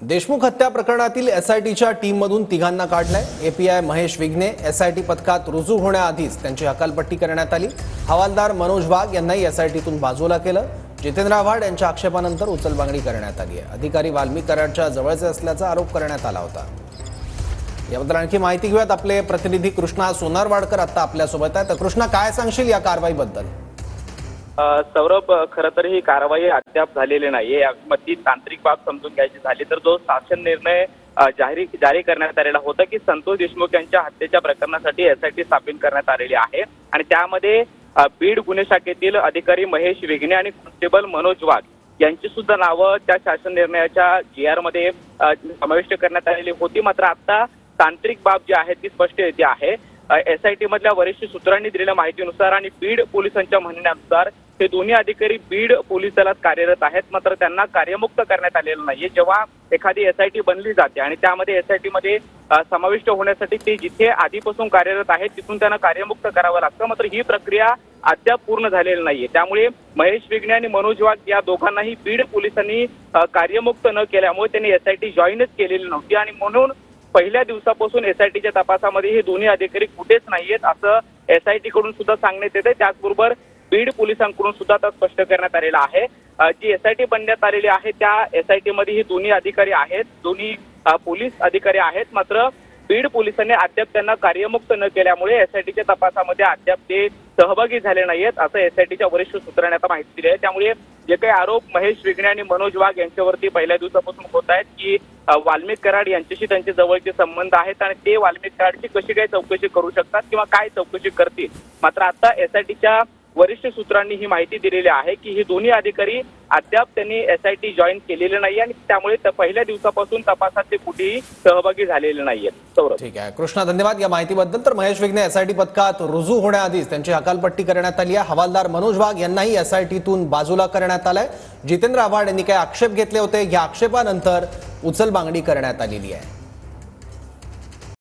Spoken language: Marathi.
देशमुख हत्या प्रकरणातील एसआयटीच्या टीममधून तिघांना काढलंय। एपीआय महेश विघ्ने एसआयटी पथकात रुजू होण्याआधीच त्यांची हकालपट्टी करण्यात आली। हवालदार मनोज वाघ यांनाही एसआयटीतून बाजूला केलं। जितेंद्र आव्हाड यांच्या आक्षेपानंतर उचलबांगडी करण्यात आली आहे। अधिकारी वाल्मिक कराडच्या जवळचे असल्याचा आरोप करण्यात आला होता। याबद्दल आणखी माहिती घेऊयात। आपले प्रतिनिधी कृष्णा सोनारवाडकर आता आपल्या सोबत आहेत। कृष्णा, काय सांगशील या कारवाईबद्दल? सौरभ, खरं तर ही कारवाई अद्याप झालेली नाहीये। यामध्ये तांत्रिक बाब समजून घ्यायची झाली तर जो शासन निर्णय जारी करण्यात आलेला होता की संतोष देशमुख यांच्या हत्येच्या प्रकरणासाठी एसआयटी स्थापन करण्यात आलेली आहे आणि त्यामध्ये बीड गुन्हे शाखेतील अधिकारी महेश विघ्ने आणि कॉन्स्टेबल मनोज वाघ यांची सुद्धा नावं त्या शासन निर्णयाच्या GR मध्ये समाविष्ट करण्यात आलेली होती। मात्र आता तांत्रिक बाब जी आहे ती स्पष्ट येते आहे। एसआयटी मधल्या वरिष्ठ सूत्रांनी दिलेल्या माहितीनुसार आणि बीड पोलिसांच्या म्हणण्यानुसार हे दोन्ही अधिकारी बीड पोलीस दलात कार्यरत आहेत, मात्र त्यांना कार्यमुक्त करण्यात आलेलं नाहीये। जेव्हा एखादी एसआयटी बनली जाते आणि त्यामध्ये एसआयटी मध्ये समाविष्ट होण्यासाठी ते जिथे आधीपासून कार्यरत आहेत तिथून त्यांना कार्यमुक्त करावं लागतं, मात्र ही प्रक्रिया अद्याप पूर्ण झालेली नाहीये। त्यामुळे महेश विघ्ने आणि मनोज वाघ या दोघांनाही बीड पोलिसांनी कार्यमुक्त न केल्यामुळे त्यांनी एसआयटी जॉईनच केलेली नव्हती आणि म्हणून पहिल्या दिवसापासून एसआयटीच्या तपासामध्ये हे दोन्ही अधिकारी कुठेच नाहीयेत असं एसआयटी कडून सुद्धा सांगण्यात येते। त्याचबरोबर बीड पोलिसांकडून सुद्धा आता स्पष्ट करण्यात आलेलं आहे। जी एसआयटी बनण्यात आलेली आहे त्या एसआयटी मध्ये हे दोन्ही अधिकारी आहेत, दोन्ही पोलीस अधिकारी आहेत, मात्र बीड पोलिसांनी अद्याप त्यांना कार्यमुक्त न केल्यामुळे एसआयटीच्या तपासामध्ये अद्याप ते सहभागी झाले नाहीयेत असं एसआयटीच्या वरिष्ठ सूत्रांनी आता माहिती दिली आहे। त्यामुळे जे काही आरोप महेश विघ्ने आणि मनोज वाघ यांच्यावरती पहिल्या दिवसापासून होत आहेत की वाल्मिक कराड यांच्याशी त्यांचे जवळचे संबंध आहेत आणि ते वाल्मिक कराडची कशी काय चौकशी करू शकतात किंवा काय चौकशी करतील, मात्र आता एसआयटीच्या वरिष्ठ सूत्रांनी ही माहिती दिलेली आहे की हे दोन्ही अधिकारी अद्याप त्यांनी एसआयटी जॉईन केलेले नाही आणि त्यामुळे पहिल्या दिवसापासून तपासात ते कुठेही सहभागी झालेले नाहीयेत। सौरभ, ठीक आहे कृष्णा, धन्यवाद या माहितीबद्दल। तर महेश विघ्ने एसआयटी पथकात रुजू होण्याआधीच त्यांची हकालपट्टी करण्यात आली आहे। हवालदार मनोज वाघ यांनाही एसआयटीतून बाजूला करण्यात आलंय। जितेंद्र आव्हाड यांनी काही आक्षेप घेतले होते, या आक्षेपानंतर उचलबांगडी करण्यात आलेली आहे।